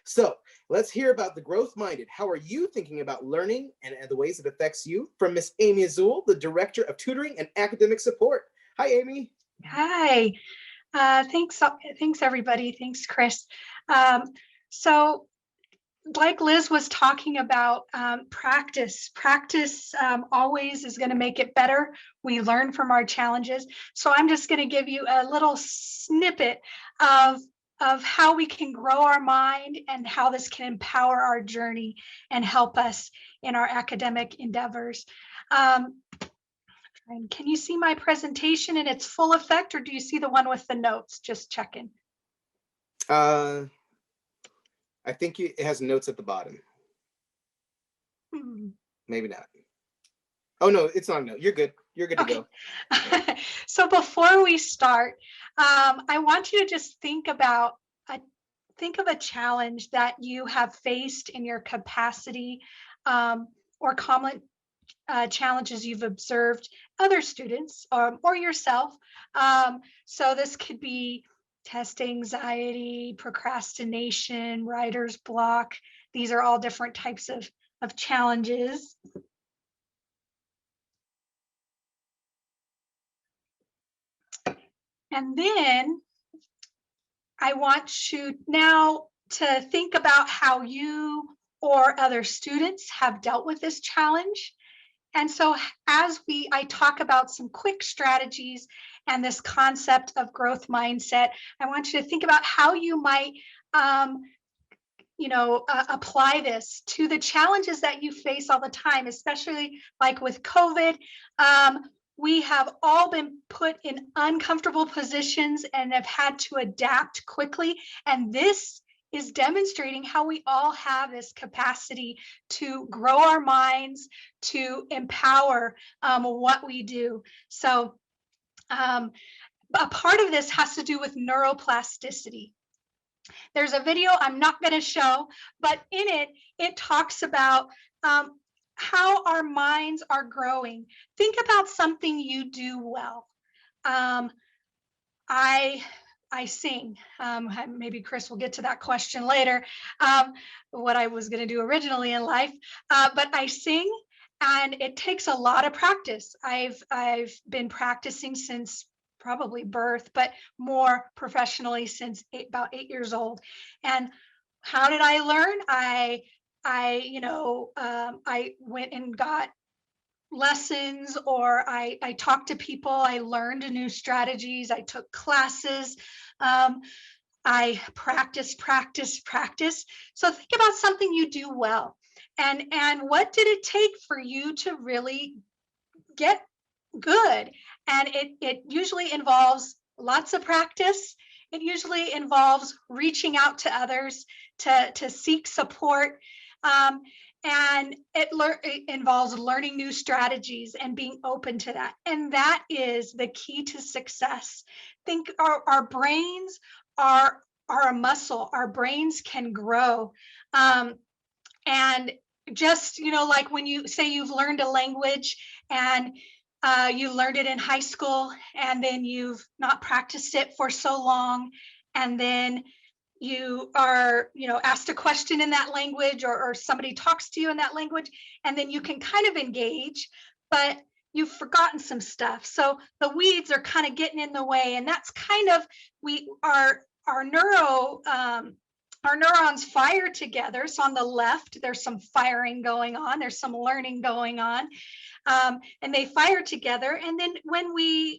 So let's hear about the growth-minded. How are you thinking about learning and the ways it affects you? From Miss Amy Azul, the Director of Tutoring and Academic Support. Hi, Amy. Hi. Thanks everybody. Thanks, Chris. So like Liz was talking about, practice always is going to make it better. We learn from our challenges. So I'm just going to give you a little snippet of how we can grow our mind and how this can empower our journey and help us in our academic endeavors. And can you see my presentation in its full effect, or do you see the one with the notes? Just checking. I think it has notes at the bottom. Maybe not. Oh no, it's not a note. You're good. You're good to go. So before we start, I want you to just think of a challenge that you have faced in your capacity, or common challenges you've observed other students or yourself. So this could be test anxiety, procrastination, writer's block. These are all different types of challenges. And then I want you now to think about how you or other students have dealt with this challenge. And so as I talk about some quick strategies and this concept of growth mindset, I want you to think about how you might apply this to the challenges that you face all the time, especially like with COVID. We have all been put in uncomfortable positions and have had to adapt quickly. And this is demonstrating how we all have this capacity to grow our minds, to empower what we do. So a part of this has to do with neuroplasticity. There's a video I'm not going to show, but in it, it talks about how our minds are growing. Think about something you do well. I sing. Maybe Chris will get to that question later, what I was going to do originally in life, but I sing, and it takes a lot of practice. I've been practicing since probably birth, but more professionally since about 8 years old. And how did I learn? I went and got lessons, or I talked to people. I learned new strategies. I took classes. I practice. So think about something you do well, and what did it take for you to really get good? And it usually involves lots of practice. It usually involves reaching out to others to seek support. And it involves learning new strategies and being open to that. And that is the key to success. Think our brains are a muscle. Our brains can grow. And just, like when you say you've learned a language and you learned it in high school, and then you've not practiced it for so long, and then you are, asked a question in that language, or somebody talks to you in that language, and then you can kind of engage, but you've forgotten some stuff. So the weeds are kind of getting in the way, and that's kind of our neurons fire together. So on the left, there's some firing going on, there's some learning going on, and they fire together. And then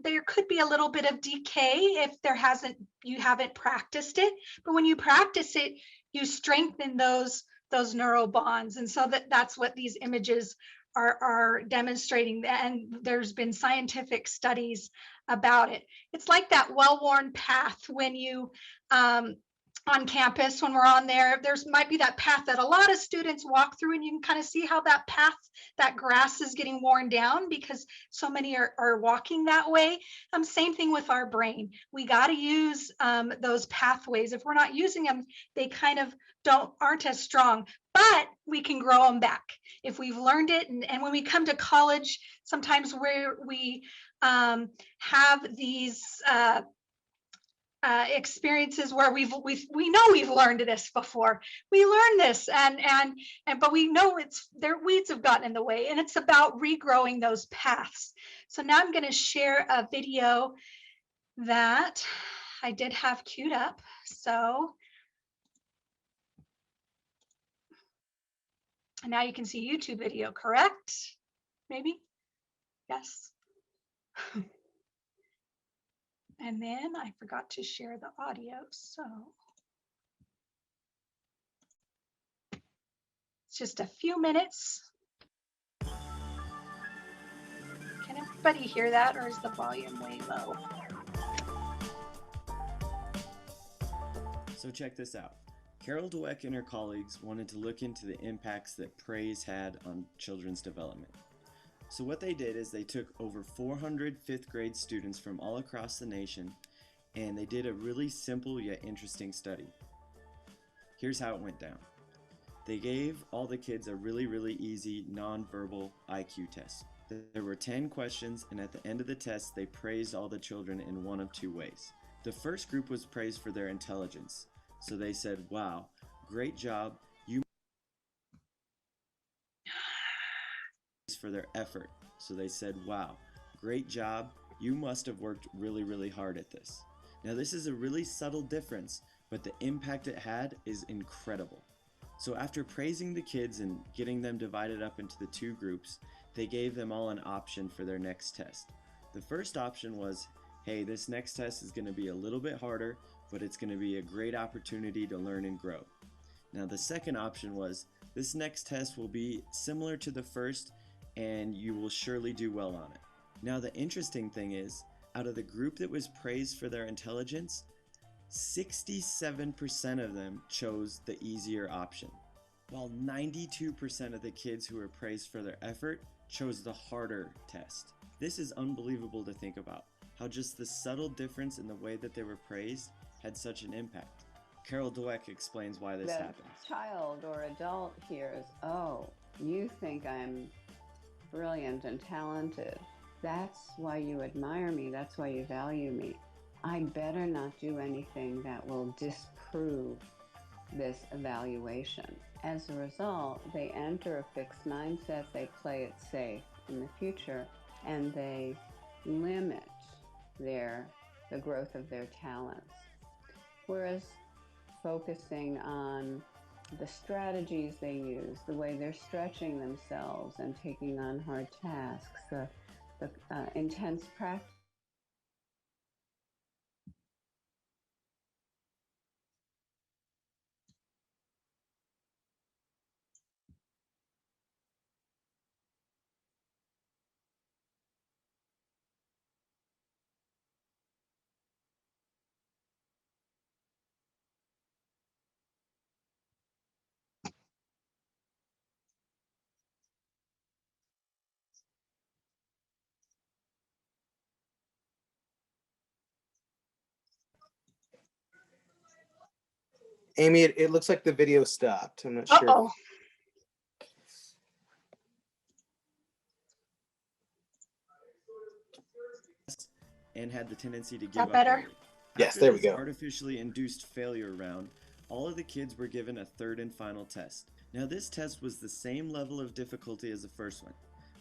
there could be a little bit of decay if you haven't practiced it. But when you practice it, you strengthen those neural bonds. And so that's what these images are demonstrating. And there's been scientific studies about it. It's like that well-worn path when you on campus, when we're on there's might be that path that a lot of students walk through, and you can kind of see how that path, that grass is getting worn down because so many are walking that way. Same thing with our brain. We got to use those pathways. If we're not using them, they kind of aren't as strong, but we can grow them back if we've learned it. And when we come to college, sometimes where we have these experiences where we know we've learned this before. We learn this, and but we know their weeds have gotten in the way, and it's about regrowing those paths. So now I'm going to share a video that I did have queued up. So and now you can see YouTube video, correct? Maybe? Yes. And then I forgot to share the audio, so it's just a few minutes. Can everybody hear that, or is the volume way low? So check this out. Carol Dweck and her colleagues wanted to look into the impacts that praise had on children's development. So what they did is they took over 400 fifth grade students from all across the nation, and they did a really simple yet interesting study. Here's how it went down. They gave all the kids a really easy nonverbal IQ test. There were 10 questions, and at the end of the test, they praised all the children in one of two ways. The first group was praised for their intelligence. So they said, wow, great job. You for their effort. So they said, wow, great job. You must have worked really hard at this. Now this is a really subtle difference, but the impact it had is incredible. So after praising the kids and getting them divided up into the two groups, they gave them all an option for their next test. The first option was, hey, this next test is going to be a little bit harder, but it's going to be a great opportunity to learn and grow. Now the second option was, this next test will be similar to the first, and you will surely do well on it. Now the interesting thing is, out of the group that was praised for their intelligence, 67% of them chose the easier option, while 92% of the kids who were praised for their effort chose the harder test. This is unbelievable to think about, how just the subtle difference in the way that they were praised had such an impact. Carol Dweck explains why this happens. Child or adult hears, oh, you think I'm brilliant and talented. That's why you admire me. That's why you value me. I better not do anything that will disprove this evaluation. As a result, they enter a fixed mindset, they play it safe in the future, and they limit the growth of their talents. Whereas focusing on the strategies they use, the way they're stretching themselves and taking on hard tasks, the intense practice. Amy, it looks like the video stopped. I'm not sure. Uh-oh. And had the tendency to give up. Better? Early. Yes, there we go. Artificially induced failure round, all of the kids were given a third and final test. Now this test was the same level of difficulty as the first one,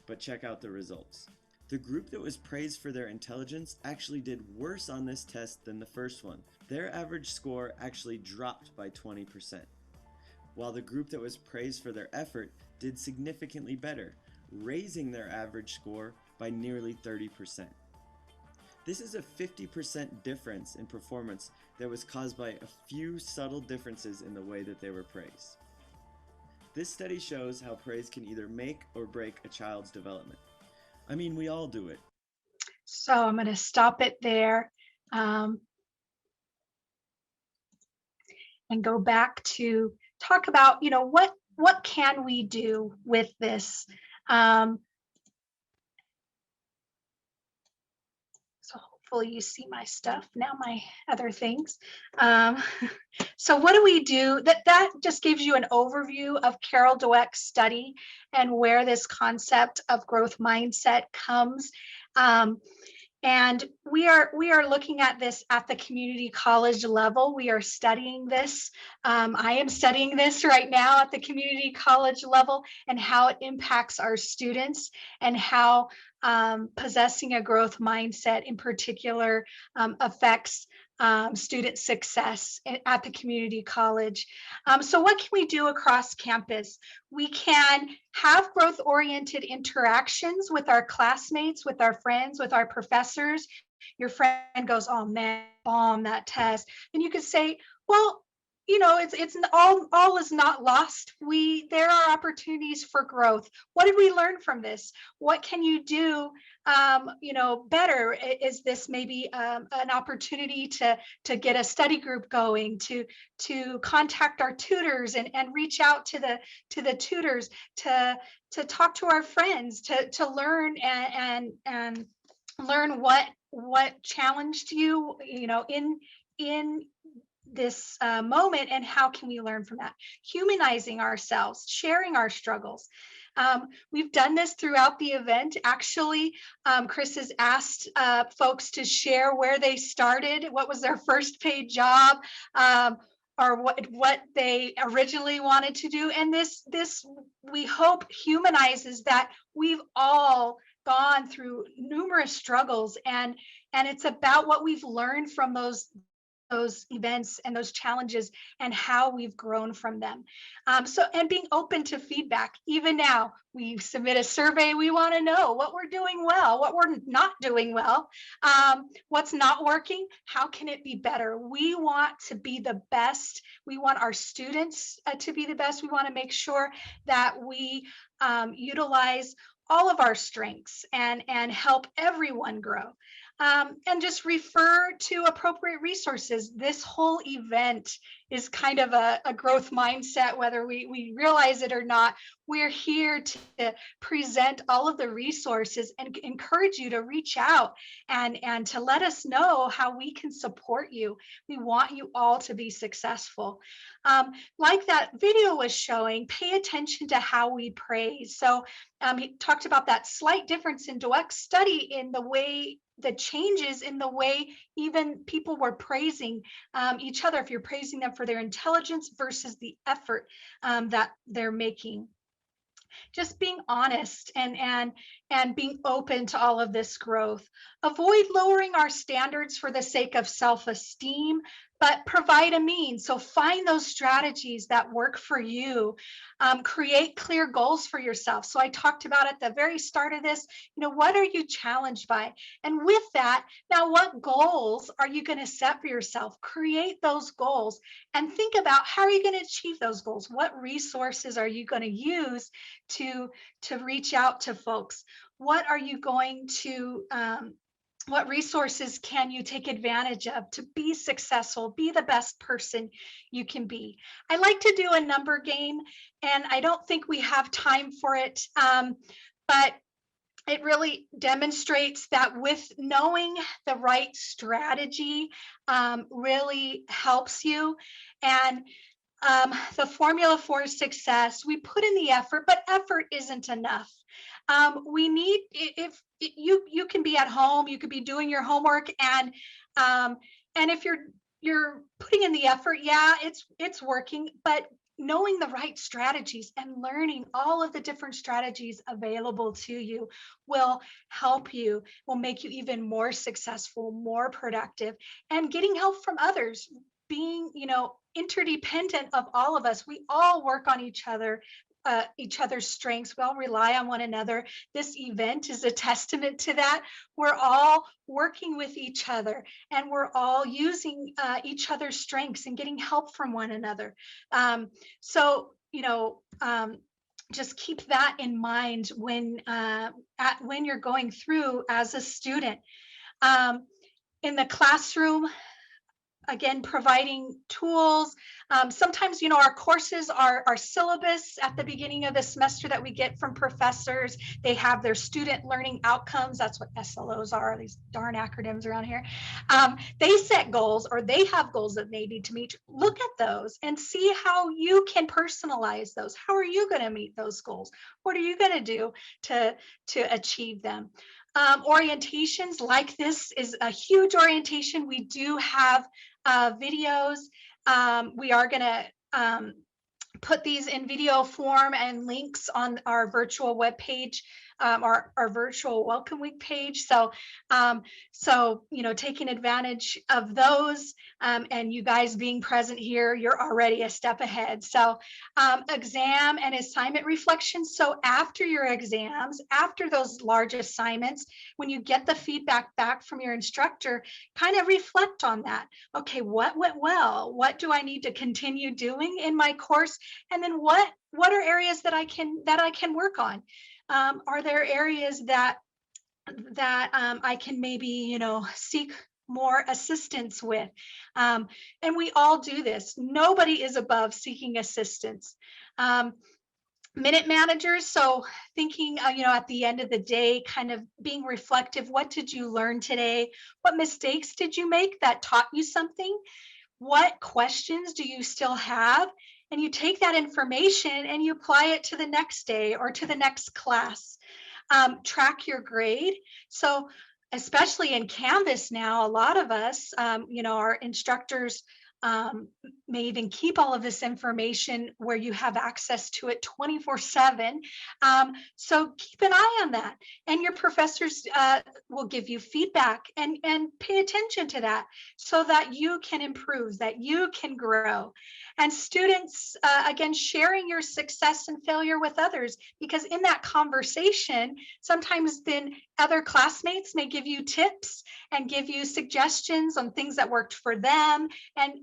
but check out the results. The group that was praised for their intelligence actually did worse on this test than the first one. Their average score actually dropped by 20%, while the group that was praised for their effort did significantly better, raising their average score by nearly 30%. This is a 50% difference in performance that was caused by a few subtle differences in the way that they were praised. This study shows how praise can either make or break a child's development. I mean, we all do it. So I'm going to stop it there and go back to talk about, what can we do with this? So hopefully you see my stuff now, my other things. So what do we do? That just gives you an overview of Carol Dweck's study and where this concept of growth mindset comes. And we are looking at this at the community college level. We are studying this. I am studying this right now at the community college level, and how it impacts our students, and how possessing a growth mindset in particular affects student success at the community college. So what can we do across campus? We can have growth-oriented interactions with our classmates, with our friends, with our professors. Your friend goes, oh man, bomb that test. And you could say, well, you know, it's all is not lost. There are opportunities for growth. What did we learn from this? What can you do you know, better? Is this maybe an opportunity to get a study group going, to contact our tutors and reach out to the tutors, to talk to our friends, to learn and learn what challenged you, you know, in this moment, and how can we learn from that? Humanizing ourselves, sharing our struggles. We've done this throughout the event. Actually, Chris has asked folks to share where they started, what was their first paid job, or what they originally wanted to do. And this we hope humanizes that we've all gone through numerous struggles, and it's about what we've learned from those events and those challenges, and how we've grown from them. And being open to feedback. Even now, we submit a survey. We want to know what we're doing well, what we're not doing well, what's not working, how can it be better? We want to be the best. We want our students to be the best. We want to make sure that we utilize all of our strengths and help everyone grow. And just refer to appropriate resources. This whole event is kind of a growth mindset, whether we realize it or not. We're here to present all of the resources and encourage you to reach out and to let us know how we can support you. We want you all to be successful. Like that video was showing, pay attention to how we praise. So he talked about that slight difference in Dweck's study in the way, the changes in the way even people were praising each other, if you're praising them for their intelligence versus the effort that they're making. Just being honest and being open to all of this growth. Avoid lowering our standards for the sake of self-esteem, but provide a means. So find those strategies that work for you. Create clear goals for yourself. So I talked about at the very start of this, you know, what are you challenged by? And with that, now what goals are you going to set for yourself? Create those goals and think about, how are you going to achieve those goals? What resources are you going to use to reach out to folks? What are you going to what resources can you take advantage of to be successful, be the best person you can be? I like to do a number game, and I don't think we have time for it, but it really demonstrates that with knowing the right strategy really helps you. And the formula for success, we put in the effort, but effort isn't enough. We need, if you can be at home, you could be doing your homework, and if you're putting in the effort, yeah, it's working, but knowing the right strategies and learning all of the different strategies available to you will help you, will make you even more successful, more productive, and getting help from others, being, you know, interdependent of all of us. We all work on each other's strengths. We all rely on one another. This event is a testament to that. We're all working with each other, and we're all using each other's strengths and getting help from one another. So, you know, just keep that in mind when you're going through as a student. In the classroom, again, providing tools. Sometimes, you know, our courses are syllabus at the beginning of the semester that we get from professors. They have their student learning outcomes. That's what SLOs are, these darn acronyms around here. They set goals, or they have goals that they need to meet. Look at those and see how you can personalize those. How are you going to meet those goals? What are you going to do to achieve them? Orientations like this is a huge orientation. We do have videos. We are going to put these in video form and links on our virtual webpage, our virtual welcome week page. So, taking advantage of those, and you guys being present here, you're already a step ahead. So, exam and assignment reflections. So after your exams, after those large assignments, when you get the feedback back from your instructor, kind of reflect on that. Okay, what went well? What do I need to continue doing in my course? And then what are areas that I can work on? Are there areas that I can maybe seek more assistance with? And we all do this. Nobody is above seeking assistance. Minute managers, so thinking at the end of the day, kind of being reflective. What did you learn today? What mistakes did you make that taught you something? What questions do you still have? And you take that information and you apply it to the next day or to the next class. Track your grade. So especially in Canvas now, a lot of us, our instructors may even keep all of this information where you have access to it 24/7. So keep an eye on that. And your professors will give you feedback and pay attention to that so that you can improve, that you can grow. And students, again, sharing your success and failure with others, because in that conversation, sometimes then other classmates may give you tips and give you suggestions on things that worked for them, and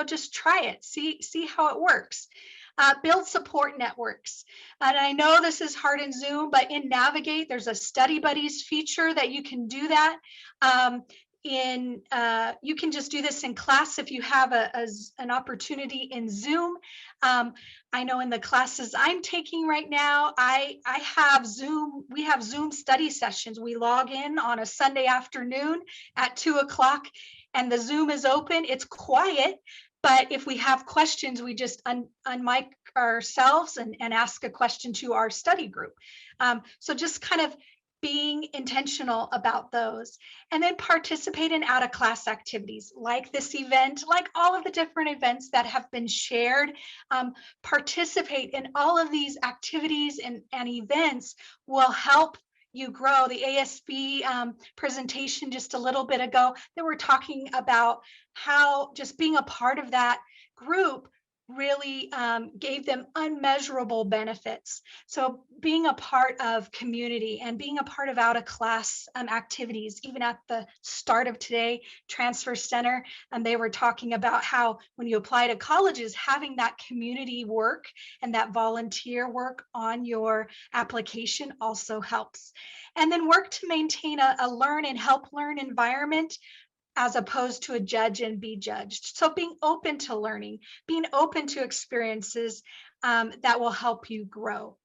just try it, see how it works. Build support networks. And I know this is hard in Zoom, but in Navigate, there's a Study Buddies feature that you can do that. You can just do this in class if you have an opportunity in Zoom. I know in the classes I'm taking right now, I have Zoom. We have Zoom study sessions. We log in on a Sunday afternoon at 2:00, and the Zoom is open. It's quiet, but if we have questions, we just unmic ourselves and ask a question to our study group. So just kind of being intentional about those. And then participate in out-of-class activities like this event, like all of the different events that have been shared. Participate in all of these activities and events will help you grow. The ASB presentation just a little bit ago, they were talking about how just being a part of that group really gave them unmeasurable benefits. So being a part of community and being a part of out-of-class activities, even at the start of today, Transfer Center, and they were talking about how when you apply to colleges, having that community work and that volunteer work on your application also helps. And then work to maintain a learn and help learn environment, as opposed to a judge and be judged. So being open to learning, being open to experiences that will help you grow.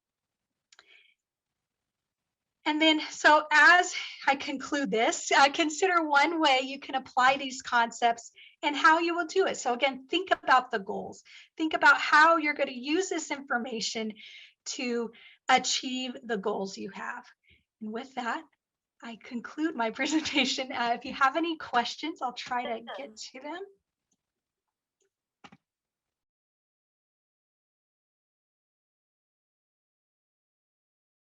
And then, so as I conclude this, consider one way you can apply these concepts and how you will do it. So again, think about the goals. Think about how you're going to use this information to achieve the goals you have. And with that, I conclude my presentation. If you have any questions, I'll try to get to them.